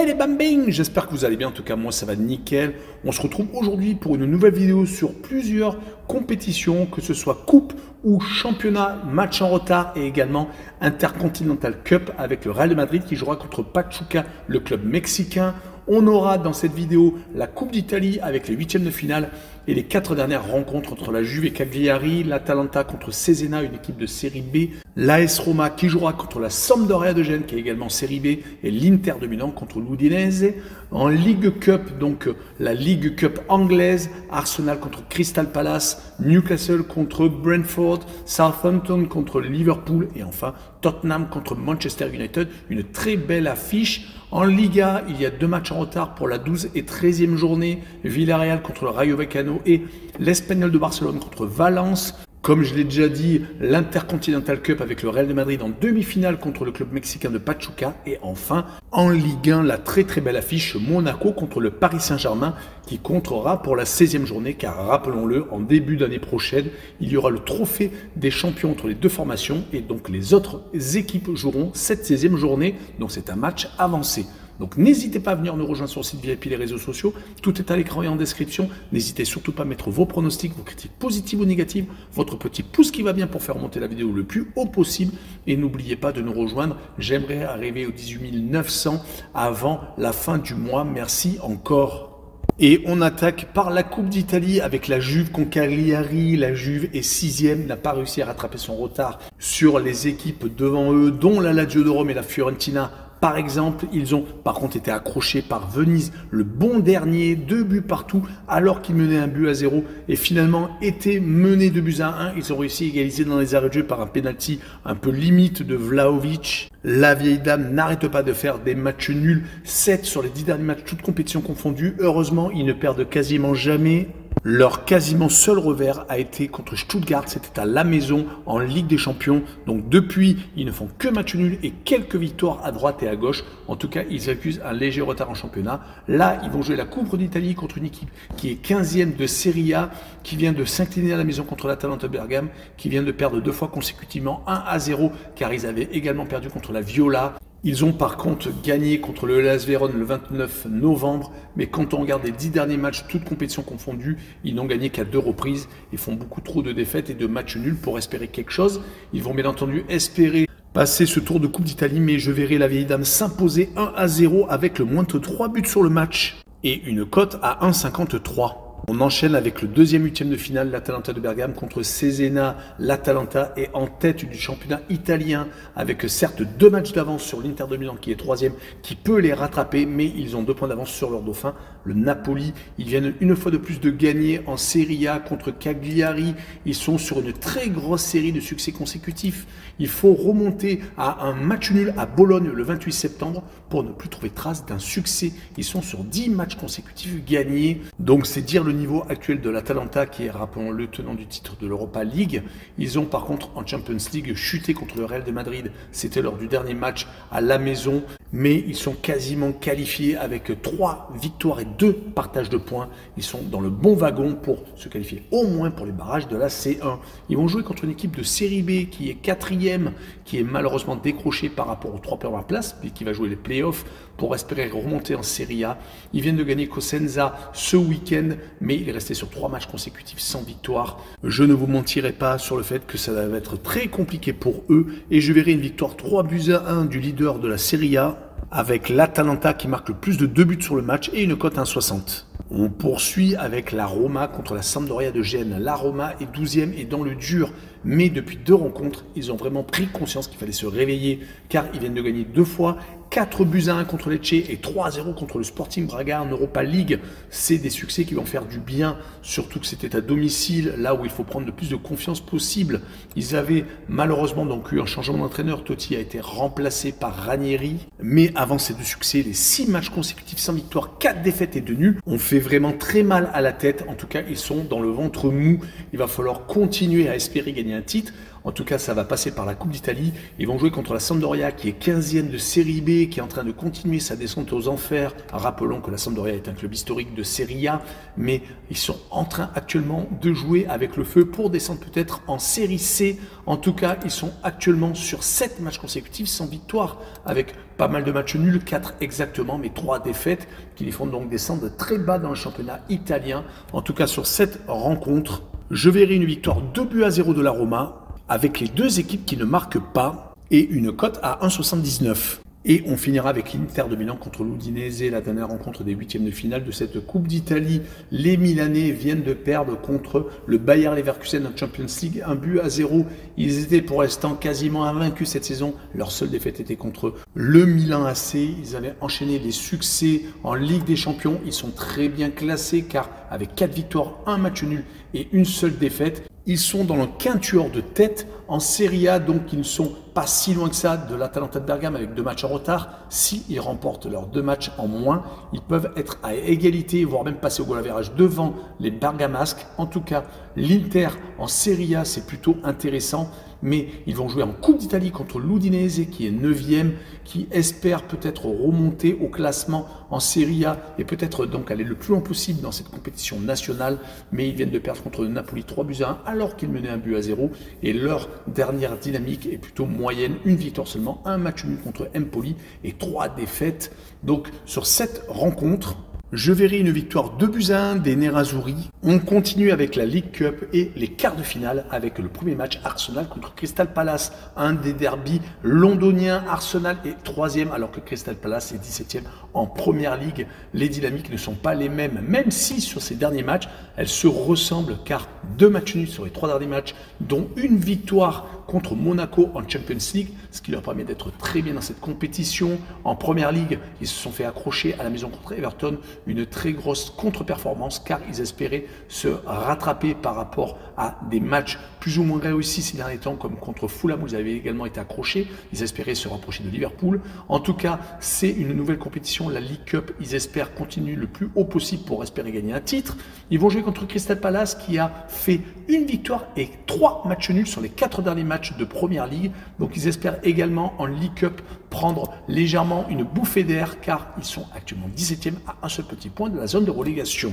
Hey les bambins, j'espère que vous allez bien, en tout cas moi ça va nickel. On se retrouve aujourd'hui pour une nouvelle vidéo sur plusieurs compétitions, que ce soit coupe ou championnat, match en retard et également Intercontinental Cup avec le Real de Madrid qui jouera contre Pachuca, le club mexicain. On aura dans cette vidéo la Coupe d'Italie avec les huitièmes de finale et les 4 dernières rencontres entre la Juve et Cagliari, l'Atalanta contre Cesena, une équipe de série B, l'AS Roma qui jouera contre la Sampdoria de Gênes qui est également série B et l'Inter de Milan contre l'Udinese. En Ligue Cup, donc la Ligue Cup anglaise, Arsenal contre Crystal Palace, Newcastle contre Brentford, Southampton contre Liverpool et enfin Tottenham contre Manchester United. Une très belle affiche. En Liga, il y a 2 matchs en retard pour la 12 et 13e journée. Villarreal contre le Rayo Vallecano et l'Espagnol de Barcelone contre Valence. Comme je l'ai déjà dit, l'Intercontinental Cup avec le Real de Madrid en demi-finale contre le club mexicain de Pachuca. Et enfin, en Ligue 1, la très belle affiche Monaco contre le Paris Saint-Germain qui comptera pour la 16e journée. Car rappelons-le, en début d'année prochaine, il y aura le trophée des champions entre les deux formations. Et donc les autres équipes joueront cette 16e journée. Donc c'est un match avancé. Donc n'hésitez pas à venir nous rejoindre sur le site VIP et les réseaux sociaux. Tout est à l'écran et en description. N'hésitez surtout pas à mettre vos pronostics, vos critiques positives ou négatives, votre petit pouce qui va bien pour faire remonter la vidéo le plus haut possible. Et n'oubliez pas de nous rejoindre. J'aimerais arriver aux 18 900 avant la fin du mois. Merci encore. Et on attaque par la Coupe d'Italie avec la Juve contre Cagliari. La Juve est 6e, n'a pas réussi à rattraper son retard sur les équipes devant eux, dont la Lazio de Rome et la Fiorentina. Par exemple, ils ont par contre été accrochés par Venise, le bon dernier, 2 buts partout, alors qu'ils menaient 1 but à 0 et finalement étaient menés 2 buts à 1. Ils ont réussi à égaliser dans les arrêts de jeu par un penalty un peu limite de Vlahovic. La vieille dame n'arrête pas de faire des matchs nuls, 7 sur les 10 derniers matchs, toutes compétitions confondues. Heureusement, ils ne perdent quasiment jamais. Leur quasiment seul revers a été contre Stuttgart, c'était à la maison en Ligue des Champions. Donc depuis, ils ne font que match nul et quelques victoires à droite et à gauche. En tout cas, ils accusent un léger retard en championnat. Là, ils vont jouer la Coupe d'Italie contre une équipe qui est 15e de Serie A, qui vient de s'incliner à la maison contre l'Atalanta Bergame, qui vient de perdre 2 fois consécutivement 1 à 0, car ils avaient également perdu contre la Viola. Ils ont par contre gagné contre le Hellas Vérone le 29 novembre, mais quand on regarde les 10 derniers matchs, toutes compétitions confondues, ils n'ont gagné qu'à 2 reprises. Ils font beaucoup trop de défaites et de matchs nuls pour espérer quelque chose. Ils vont bien entendu espérer passer ce tour de Coupe d'Italie, mais je verrai la vieille dame s'imposer 1 à 0 avec le moins de 3 buts sur le match et une cote à 1,53. On enchaîne avec le 2e huitième de finale, l'Atalanta de Bergame contre Cesena. L'Atalanta est en tête du championnat italien avec certes 2 matchs d'avance sur l'Inter de Milan qui est 3e, qui peut les rattraper, mais ils ont 2 points d'avance sur leur dauphin, le Napoli. Ils viennent une fois de plus de gagner en Serie A contre Cagliari. Ils sont sur une très grosse série de succès consécutifs. Il faut remonter à un match nul à Bologne le 28 septembre pour ne plus trouver trace d'un succès. Ils sont sur 10 matchs consécutifs gagnés. Donc c'est dire le niveau actuel de l'Atalanta qui est, rappelons-le, tenant du titre de l'Europa League. Ils ont par contre en Champions League chuté contre le Real de Madrid. C'était lors du dernier match à la maison. Mais ils sont quasiment qualifiés avec 3 victoires et 2 partages de points. Ils sont dans le bon wagon pour se qualifier au moins pour les barrages de la C1. Ils vont jouer contre une équipe de série B qui est 4e, qui est malheureusement décrochée par rapport aux 3 premières places, mais qui va jouer les playoffs pour espérer remonter en Serie A. Ils viennent de gagner Cosenza ce week-end, mais il est resté sur 3 matchs consécutifs sans victoire. Je ne vous mentirai pas sur le fait que ça va être très compliqué pour eux et je verrai une victoire 3 buts à 1 du leader de la Serie A avec l'Atalanta qui marque le plus de 2 buts sur le match et une cote à 1,60. On poursuit avec la Roma contre la Sampdoria de Gênes. La Roma est 12e et dans le dur, mais depuis 2 rencontres, ils ont vraiment pris conscience qu'il fallait se réveiller car ils viennent de gagner 2 fois. 4 buts à 1 contre Lecce et 3 à 0 contre le Sporting Braga en Europa League. C'est des succès qui vont faire du bien, surtout que c'était à domicile, là où il faut prendre le plus de confiance possible. Ils avaient malheureusement donc eu un changement d'entraîneur. Totti a été remplacé par Ranieri. Mais avant ces 2 succès, les 6 matchs consécutifs sans victoire, 4 défaites et 2 nuls, ont fait vraiment très mal à la tête. En tout cas, ils sont dans le ventre mou. Il va falloir continuer à espérer gagner un titre. En tout cas, ça va passer par la Coupe d'Italie. Ils vont jouer contre la Sampdoria qui est 15e de Série B, qui est en train de continuer sa descente aux enfers. Rappelons que la Sampdoria est un club historique de Serie A, mais ils sont en train actuellement de jouer avec le feu pour descendre peut-être en Série C. En tout cas, ils sont actuellement sur 7 matchs consécutifs sans victoire, avec pas mal de matchs nuls, 4 exactement, mais 3 défaites qui les font donc descendre très bas dans le championnat italien. En tout cas, sur cette rencontre, je verrai une victoire 2-0 de la Roma, avec les deux équipes qui ne marquent pas et une cote à 1,79. Et on finira avec l'Inter de Milan contre l'Udinese, la dernière rencontre des huitièmes de finale de cette Coupe d'Italie. Les Milanais viennent de perdre contre le Bayer Leverkusen en Champions League, 1-0. Ils étaient pour l'instant quasiment invaincus cette saison. Leur seule défaite était contre le Milan AC. Ils avaient enchaîné les succès en Ligue des Champions. Ils sont très bien classés car avec 4 victoires, 1 match nul et une seule défaite, ils sont dans le quintuor de tête en Serie A, donc ils ne sont pas si loin que ça de l'Atalanta de Bergame avec 2 matchs en retard. S'ils remportent leurs 2 matchs en moins, ils peuvent être à égalité, voire même passer au goal average devant les Bergamasques. En tout cas, l'Inter en Serie A, c'est plutôt intéressant. Mais ils vont jouer en Coupe d'Italie contre l'Udinese qui est 9e, qui espère peut-être remonter au classement en Serie A et peut-être donc aller le plus loin possible dans cette compétition nationale. Mais ils viennent de perdre contre le Napoli 3-1 alors qu'ils menaient 1-0 et leur dernière dynamique est plutôt moyenne. Une victoire seulement, un match nul contre Empoli et 3 défaites. Donc sur cette rencontre, je verrai une victoire 2-1 des Nerazzurri. On continue avec la League Cup et les quarts de finale avec le premier match Arsenal contre Crystal Palace. Un des derbys londoniens. Arsenal est 3e alors que Crystal Palace est 17e en Première Ligue. Les dynamiques ne sont pas les mêmes, même si sur ces derniers matchs, elles se ressemblent car 2 matchs nuls sur les 3 derniers matchs, dont une victoire contre Monaco en Champions League, ce qui leur permet d'être très bien dans cette compétition. En Première Ligue, ils se sont fait accrocher à la maison contre Everton, une très grosse contre-performance car ils espéraient se rattraper par rapport à des matchs plus ou moins réussis ces derniers temps comme contre Fulham où ils avaient également été accrochés. Ils espéraient se rapprocher de Liverpool. En tout cas, c'est une nouvelle compétition, la League Cup. Ils espèrent continuer le plus haut possible pour espérer gagner un titre. Ils vont jouer contre Crystal Palace qui a fait une victoire et 3 matchs nuls sur les 4 derniers matchs de Première Ligue. Donc ils espèrent également en League Cup prendre légèrement une bouffée d'air car ils sont actuellement 17e à un seul petit point de la zone de relégation.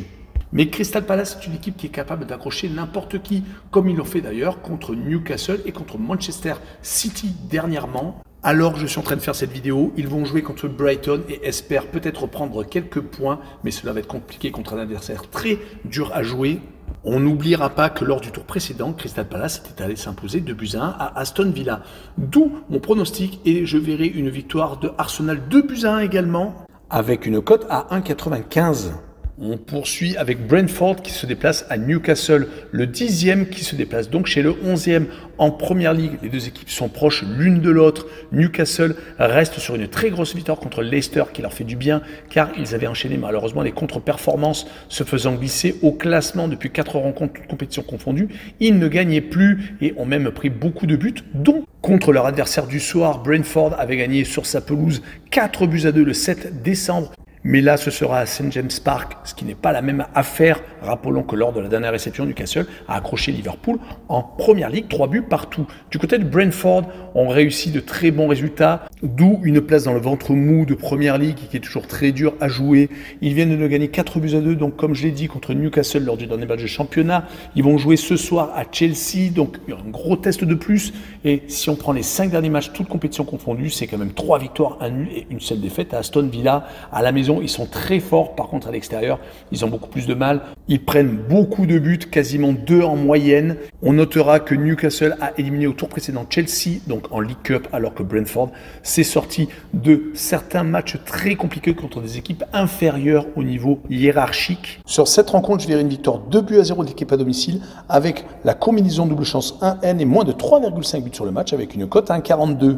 Mais Crystal Palace est une équipe qui est capable d'accrocher n'importe qui, comme ils l'ont fait d'ailleurs contre Newcastle et contre Manchester City dernièrement. Alors je suis en train de faire cette vidéo, ils vont jouer contre Brighton et espèrent peut-être prendre quelques points, mais cela va être compliqué contre un adversaire très dur à jouer. On n'oubliera pas que lors du tour précédent, Crystal Palace était allé s'imposer 2-1 à Aston Villa. D'où mon pronostic et je verrai une victoire de Arsenal 2-1 également avec une cote à 1,95. On poursuit avec Brentford qui se déplace à Newcastle, le 10e qui se déplace donc chez le 11e en Première Ligue. Les deux équipes sont proches l'une de l'autre. Newcastle reste sur une très grosse victoire contre Leicester qui leur fait du bien car ils avaient enchaîné malheureusement les contre-performances se faisant glisser au classement depuis 4 rencontres, toutes compétitions confondues. Ils ne gagnaient plus et ont même pris beaucoup de buts, dont contre leur adversaire du soir. Brentford avait gagné sur sa pelouse 4-2 le 7 décembre. Mais là, ce sera à St. James Park, ce qui n'est pas la même affaire. Rappelons que lors de la dernière réception, Newcastle a accroché Liverpool en Première Ligue, 3 buts partout. Du côté de Brentford, on réussit de très bons résultats, d'où une place dans le ventre mou de Première Ligue qui est toujours très dur à jouer. Ils viennent de gagner 4-2, donc comme je l'ai dit, contre Newcastle lors du dernier match de championnat. Ils vont jouer ce soir à Chelsea, donc il y a un gros test de plus. Et si on prend les 5 derniers matchs, toutes compétitions confondues, c'est quand même 3 victoires, 1 nul et une seule défaite à Aston Villa. À la maison, ils sont très forts, par contre à l'extérieur, ils ont beaucoup plus de mal. Ils prennent beaucoup de buts, quasiment 2 en moyenne. On notera que Newcastle a éliminé au tour précédent Chelsea, donc en League Cup, alors que Brentford s'est sorti de certains matchs très compliqués contre des équipes inférieures au niveau hiérarchique. Sur cette rencontre, je verrai une victoire 2-0 de l'équipe à domicile avec la combinaison double chance 1N et moins de 3,5 buts sur le match avec une cote à 1,42.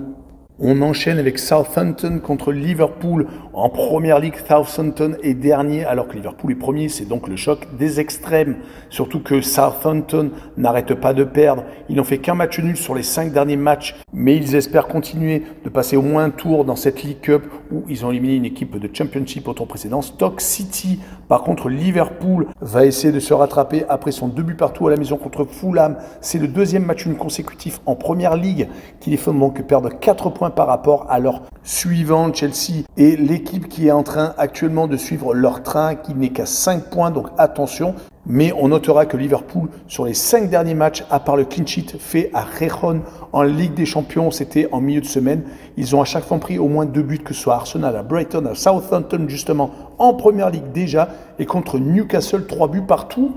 On enchaîne avec Southampton contre Liverpool. En Première Ligue, Southampton est dernier alors que Liverpool est premier. C'est donc le choc des extrêmes. Surtout que Southampton n'arrête pas de perdre. Ils n'ont fait qu'un match nul sur les 5 derniers matchs. Mais ils espèrent continuer de passer au moins un tour dans cette League Cup où ils ont éliminé une équipe de Championship au tour précédent. Stoke City Par contre, Liverpool va essayer de se rattraper après son 2 buts partout à la maison contre Fulham. C'est le deuxième match nul consécutif en Première Ligue qui les fait donc perdre 4 points par rapport à leur suivant Chelsea et l'équipe qui est en train actuellement de suivre leur train qui n'est qu'à 5 points, donc attention. Mais on notera que Liverpool, sur les 5 derniers matchs, à part le clean sheet fait à Gijón en Ligue des Champions, c'était en milieu de semaine, ils ont à chaque fois pris au moins 2 buts, que ce soit à Arsenal, à Brighton, à Southampton justement, en Première Ligue déjà, et contre Newcastle, 3 buts partout.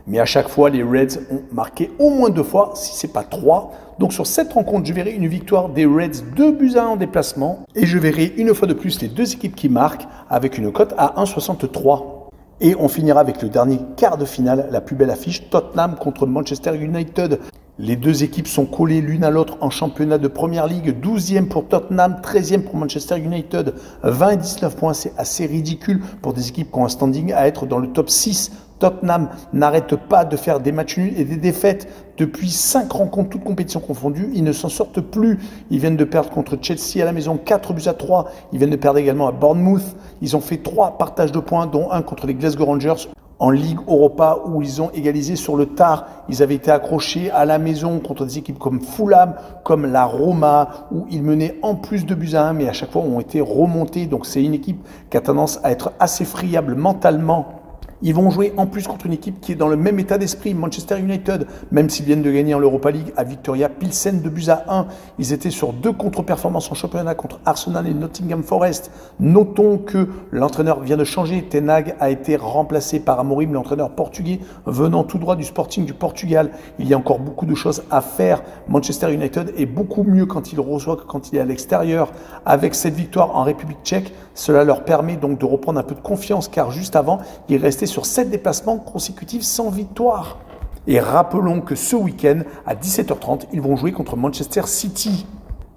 Mais à chaque fois, les Reds ont marqué au moins 2 fois, si ce n'est pas 3. Donc sur cette rencontre, je verrai une victoire des Reds 2 buts à 1 en déplacement. Et je verrai une fois de plus les deux équipes qui marquent avec une cote à 1,63. Et on finira avec le dernier quart de finale, la plus belle affiche, Tottenham contre Manchester United. Les deux équipes sont collées l'une à l'autre en championnat de Première Ligue. 12e pour Tottenham, 13e pour Manchester United. 20 et 19 points, c'est assez ridicule pour des équipes qui ont un standing à être dans le top 6. Tottenham n'arrête pas de faire des matchs nuls et des défaites depuis 5 rencontres, toutes compétitions confondues. Ils ne s'en sortent plus. Ils viennent de perdre contre Chelsea à la maison, 4 buts à 3. Ils viennent de perdre également à Bournemouth. Ils ont fait 3 partages de points, dont un contre les Glasgow Rangers en Ligue Europa où ils ont égalisé sur le tard. Ils avaient été accrochés à la maison contre des équipes comme Fulham, comme la Roma, où ils menaient en plus de buts à 1, mais à chaque fois ont été remontés. Donc c'est une équipe qui a tendance à être assez friable mentalement. Ils vont jouer en plus contre une équipe qui est dans le même état d'esprit, Manchester United, même s'ils viennent de gagner en Europa League à Victoria Pilsen 2 buts à 1. Ils étaient sur 2 contre-performances en championnat contre Arsenal et Nottingham Forest. Notons que l'entraîneur vient de changer. Ten Hag a été remplacé par Amorim, l'entraîneur portugais, venant tout droit du Sporting du Portugal. Il y a encore beaucoup de choses à faire. Manchester United est beaucoup mieux quand il reçoit que quand il est à l'extérieur. Avec cette victoire en République tchèque, cela leur permet donc de reprendre un peu de confiance, car juste avant, il restait sur 7 déplacements consécutifs sans victoire. Et rappelons que ce week-end, à 17h30, ils vont jouer contre Manchester City.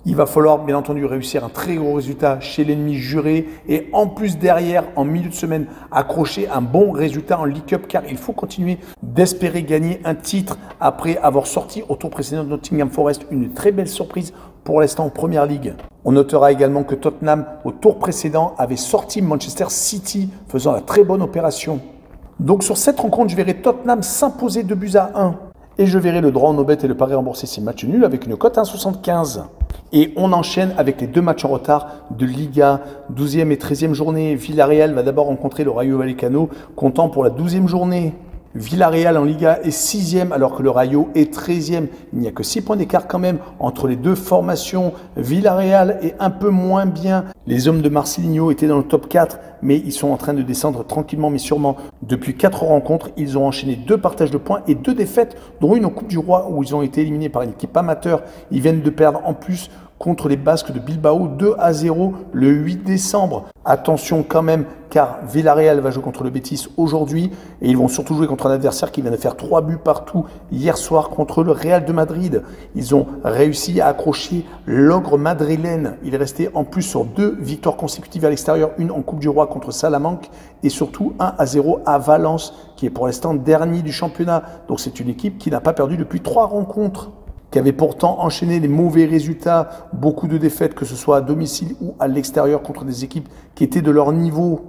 Il va falloir bien entendu réussir un très gros résultat chez l'ennemi juré et en plus derrière, en milieu de semaine, accrocher un bon résultat en League Cup, car il faut continuer d'espérer gagner un titre après avoir sorti au tour précédent de Nottingham Forest, une très belle surprise pour l'instant en Première Ligue. On notera également que Tottenham, au tour précédent, avait sorti Manchester City, faisant la très bonne opération. Donc sur cette rencontre, je verrai Tottenham s'imposer 2 buts à 1. Et je verrai le droit en no-bet et le pari remboursé si match nul avec une cote à 1,75. Et on enchaîne avec les 2 matchs en retard de Liga, 12e et 13e journée. Villarreal va d'abord rencontrer le Rayo Vallecano, comptant pour la 12e journée. Villarreal en Liga est 6e alors que le Rayo est 13e. Il n'y a que 6 points d'écart quand même entre les deux formations. Villarreal est un peu moins bien. Les hommes de Marcelinho étaient dans le top 4, mais ils sont en train de descendre tranquillement mais sûrement. Depuis 4 rencontres, ils ont enchaîné 2 partages de points et 2 défaites, dont une en Coupe du Roi où ils ont été éliminés par une équipe amateur. Ils viennent de perdre en plus contre les Basques de Bilbao 2 à 0 le 8 décembre. Attention quand même, car Villarreal va jouer contre le Betis aujourd'hui et ils vont surtout jouer contre un adversaire qui vient de faire 3 buts partout hier soir contre le Real de Madrid. Ils ont réussi à accrocher l'ogre madrilène. Il est resté en plus sur 2 victoires consécutives à l'extérieur, une en Coupe du Roi contre Salamanque et surtout 1 à 0 à Valence, qui est pour l'instant dernier du championnat. Donc c'est une équipe qui n'a pas perdu depuis 3 rencontres, qui avait pourtant enchaîné les mauvais résultats, beaucoup de défaites, que ce soit à domicile ou à l'extérieur contre des équipes qui étaient de leur niveau.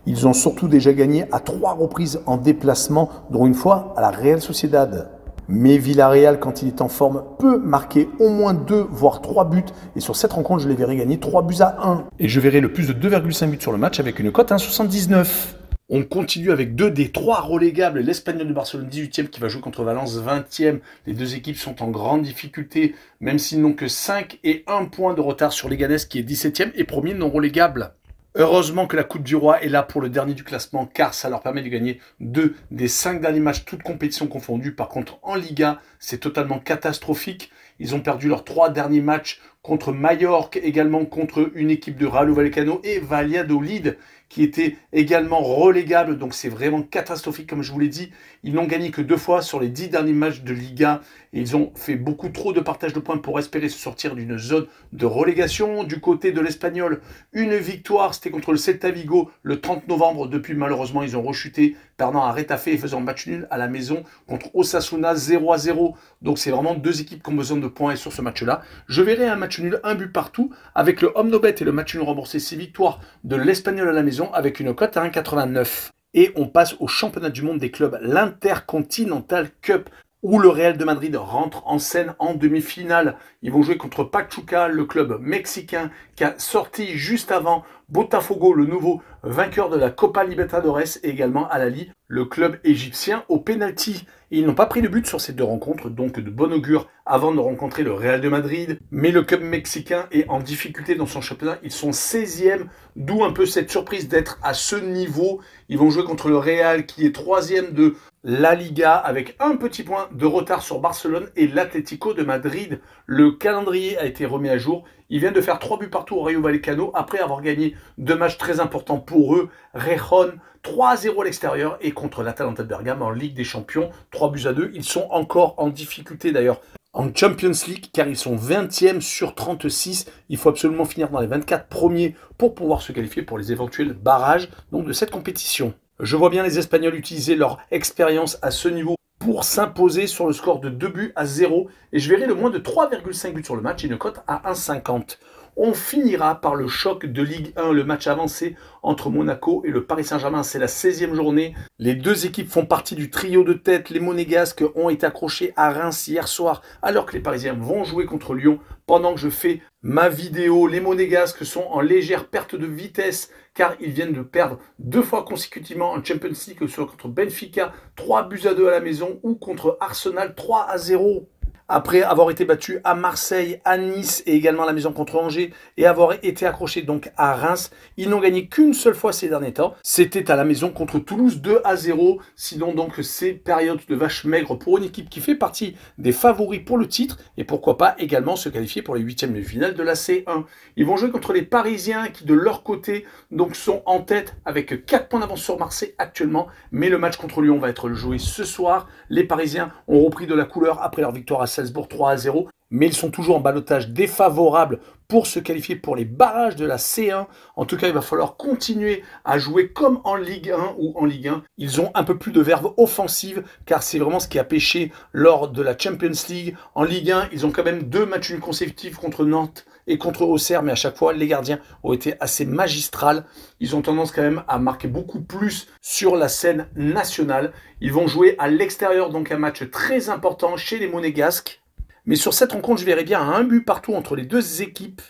Ils ont surtout déjà gagné à 3 reprises en déplacement, dont une fois à la Real Sociedad. Mais Villarreal, quand il est en forme, peut marquer au moins 2, voire 3 buts. Et sur cette rencontre, je les verrai gagner 3 buts à 1. Et je verrai le plus de 2,5 buts sur le match avec une cote à 1,79. On continue avec 2 des 3 relégables. L'Espagnol de Barcelone 18e qui va jouer contre Valence 20e. Les deux équipes sont en grande difficulté, même s'ils n'ont que 5 et 1 point de retard sur Leganés qui est 17e et premier non relégable. Heureusement que la Coupe du Roi est là pour le dernier du classement, car ça leur permet de gagner 2 des 5 derniers matchs, toutes compétitions confondues. Par contre, en Liga, c'est totalement catastrophique. Ils ont perdu leurs 3 derniers matchs contre Mallorca, également contre une équipe de Rayo Vallecano et Valladolid, qui était également relégable. Donc c'est vraiment catastrophique, comme je vous l'ai dit. Ils n'ont gagné que 2 fois sur les 10 derniers matchs de Liga. Et ils ont fait beaucoup trop de partage de points pour espérer se sortir d'une zone de relégation. Du côté de l'Espagnol, une victoire, c'était contre le Celta Vigo le 30 novembre. Depuis, malheureusement, ils ont rechuté, perdant à Retafe et faisant match nul à la maison contre Osasuna 0 à 0. Donc c'est vraiment 2 équipes qui ont besoin de points sur ce match-là. Je verrai un match nul, 1 but partout, avec le home no bet et le match nul remboursé, 6 victoires de l'Espagnol à la maison, avec une cote à 1,89. Et on passe au championnat du monde des clubs, l'Intercontinental Cup, où le Real de Madrid rentre en scène en demi-finale. Ils vont jouer contre Pachuca, le club mexicain qui a sorti juste avant Botafogo, le nouveau vainqueur de la Copa Libertadores, et également Al-Ahly, le club égyptien, au pénalty. Ils n'ont pas pris de but sur ces deux rencontres, donc de bon augure avant de rencontrer le Real de Madrid. Mais le club mexicain est en difficulté dans son championnat. Ils sont 16e, d'où un peu cette surprise d'être à ce niveau. Ils vont jouer contre le Real qui est 3e de la Liga avec un petit point de retard sur Barcelone et l'Atlético de Madrid. Le calendrier a été remis à jour. Ils viennent de faire 3 buts partout au Rayo Vallecano après avoir gagné 2 matchs très importants pour eux. Rejon 3-0 à l'extérieur et contre l'Atalanta de Bergame en Ligue des Champions, 3-2. Ils sont encore en difficulté d'ailleurs en Champions League car ils sont 20e sur 36. Il faut absolument finir dans les 24 premiers pour pouvoir se qualifier pour les éventuels barrages donc, de cette compétition. Je vois bien les Espagnols utiliser leur expérience à ce niveau pour s'imposer sur le score de 2-0 et je verrai le moins de 3,5 buts sur le match et une cote à 1,50. On finira par le choc de Ligue 1, le match avancé entre Monaco et le Paris Saint-Germain. C'est la 16e journée. Les deux équipes font partie du trio de tête. Les Monégasques ont été accrochés à Reims hier soir, alors que les Parisiens vont jouer contre Lyon. Pendant que je fais ma vidéo, les Monégasques sont en légère perte de vitesse, car ils viennent de perdre 2 fois consécutivement en Champions League, que ce soit contre Benfica, 3-2 à la maison, ou contre Arsenal, 3-0. Après avoir été battu à Marseille, à Nice et également à la maison contre Angers et avoir été accroché donc à Reims, ils n'ont gagné qu'une seule fois ces derniers temps. C'était à la maison contre Toulouse 2-0. Sinon donc c'est période de vache maigre pour une équipe qui fait partie des favoris pour le titre et pourquoi pas également se qualifier pour les 8e de finale de la C1. Ils vont jouer contre les Parisiens qui de leur côté donc sont en tête avec 4 points d'avance sur Marseille actuellement. Mais le match contre Lyon va être joué ce soir. Les Parisiens ont repris de la couleur après leur victoire à Salzbourg 3-0, mais ils sont toujours en ballottage défavorable pour se qualifier pour les barrages de la C1. En tout cas, il va falloir continuer à jouer comme en Ligue 1 ou en Ligue 1. Ils ont un peu plus de verve offensive, car c'est vraiment ce qui a pêché lors de la Champions League. En Ligue 1, ils ont quand même 2 matchs nuls consécutifs contre Nantes et contre Auxerre, mais à chaque fois, les gardiens ont été assez magistrales. Ils ont tendance quand même à marquer beaucoup plus sur la scène nationale. Ils vont jouer à l'extérieur, donc un match très important chez les Monégasques. Mais sur cette rencontre, je verrai bien un but partout entre les deux équipes.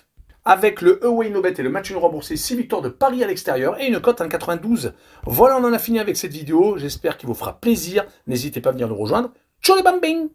Avec le Away No Bet et le match nul remboursé, 6 victoires de Paris à l'extérieur et une cote à 1,92. Voilà, on en a fini avec cette vidéo. J'espère qu'il vous fera plaisir. N'hésitez pas à venir nous rejoindre. Ciao les bambins!